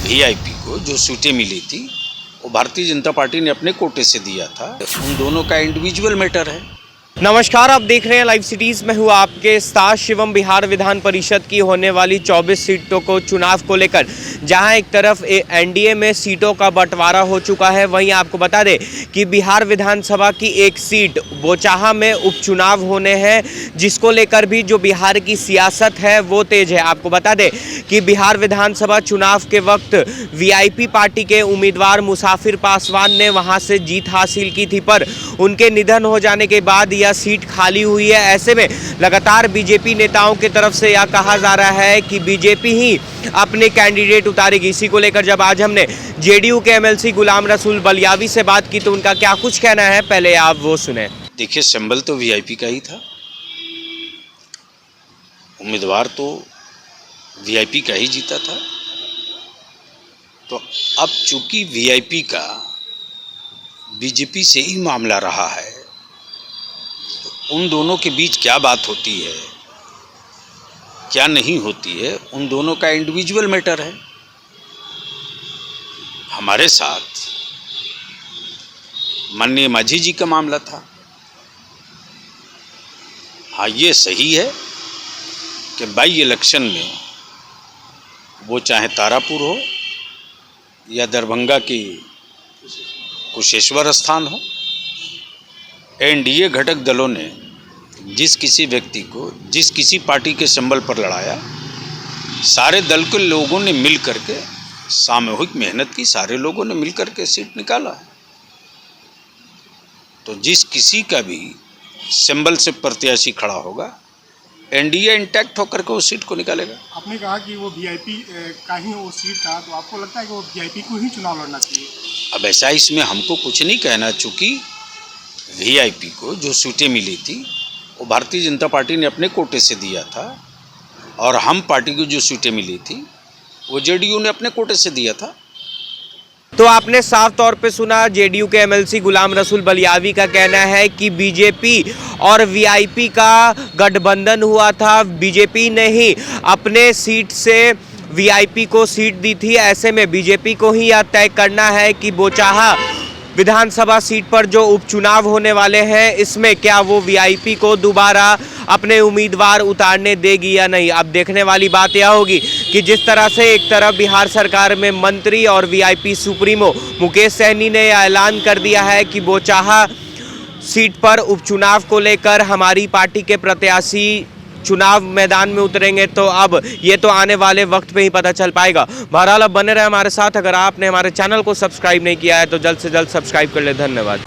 VIP को जो सीटें मिली थी वो भारतीय जनता पार्टी ने अपने कोटे से दिया था। उन दोनों का इंडिविजुअल मैटर है। नमस्कार, आप देख रहे हैं लाइव सिटीज़ में हूँ आपके साथ शिवम। बिहार विधान परिषद की होने वाली 24 सीटों को चुनाव को लेकर जहां एक तरफ एनडीए में सीटों का बंटवारा हो चुका है, वहीं आपको बता दें कि बिहार विधानसभा की एक सीट बोचाहा में उपचुनाव होने हैं, जिसको लेकर भी जो बिहार की सियासत है वो तेज है। आपको बता दें कि बिहार विधानसभा चुनाव के वक्त वीआईपी पार्टी के उम्मीदवार मुसाफिर पासवान ने वहाँ से जीत हासिल की थी, पर उनके निधन हो जाने के बाद सीट खाली हुई है। ऐसे में लगातार बीजेपी नेताओं की तरफ से यह कहा जा रहा है कि बीजेपी ही अपने कैंडिडेट उतारेगी। इसी को लेकर जब आज हमने जेडीयू के एमएलसी गुलाम रसूल बलियावी से बात की तो उनका क्या कुछ कहना है, पहले आप वो सुने। देखिए, सिंबल तो वीआईपी का ही था, उम्मीदवार तो वीआईपी का ही जीता था। तो अब चूंकि वीआईपी का बीजेपी से ही मामला रहा है, उन दोनों के बीच क्या बात होती है, क्या नहीं होती है, उन दोनों का इंडिविजुअल मैटर है। हमारे साथ माननीय माझी जी का मामला था। हाँ, ये सही है कि बाई इलेक्शन में वो चाहे तारापुर हो या दरभंगा की कुशेश्वर स्थान हो, एनडीए घटक दलों ने जिस किसी व्यक्ति को जिस किसी पार्टी के सिंबल पर लड़ाया, सारे दल के लोगों ने मिल करके सामूहिक मेहनत की, सारे लोगों ने मिल करके सीट निकाला है। तो जिस किसी का भी सिंबल से प्रत्याशी खड़ा होगा, एनडीए इंटैक्ट होकर के उस सीट को निकालेगा। आपने कहा कि वो वीआईपी का ही वो सीट था, तो आपको लगता है कि वो वीआईपी को ही चुनाव लड़ना चाहिए? अब ऐसा इसमें हमको कुछ नहीं कहना, चूँकि वीआईपी को जो सीटें मिली थी वो भारतीय जनता पार्टी ने अपने कोटे से दिया था, और हम पार्टी को जो सीटें मिली थी वो जेडीयू ने अपने कोटे से दिया था। तो आपने साफ तौर पे सुना जेडीयू के एमएलसी गुलाम रसूल बलियावी का कहना है कि बीजेपी और वीआईपी का गठबंधन हुआ था, बीजेपी ने ही अपने सीट से वीआईपी को सीट दी थी। ऐसे में बीजेपी को ही यह तय करना है कि बोचाहा विधानसभा सीट पर जो उपचुनाव होने वाले हैं, इसमें क्या वो वीआईपी को दोबारा अपने उम्मीदवार उतारने देगी या नहीं। अब देखने वाली बात यह होगी कि जिस तरह से एक तरफ बिहार सरकार में मंत्री और वीआईपी सुप्रीमो मुकेश सहनी ने ऐलान कर दिया है कि बोचाहा सीट पर उपचुनाव को लेकर हमारी पार्टी के प्रत्याशी चुनाव मैदान में उतरेंगे, तो अब ये तो आने वाले वक्त पे ही पता चल पाएगा। बहरहाल अब बने रहे हमारे साथ। अगर आपने हमारे चैनल को सब्सक्राइब नहीं किया है तो जल्द से जल्द सब्सक्राइब कर ले। धन्यवाद।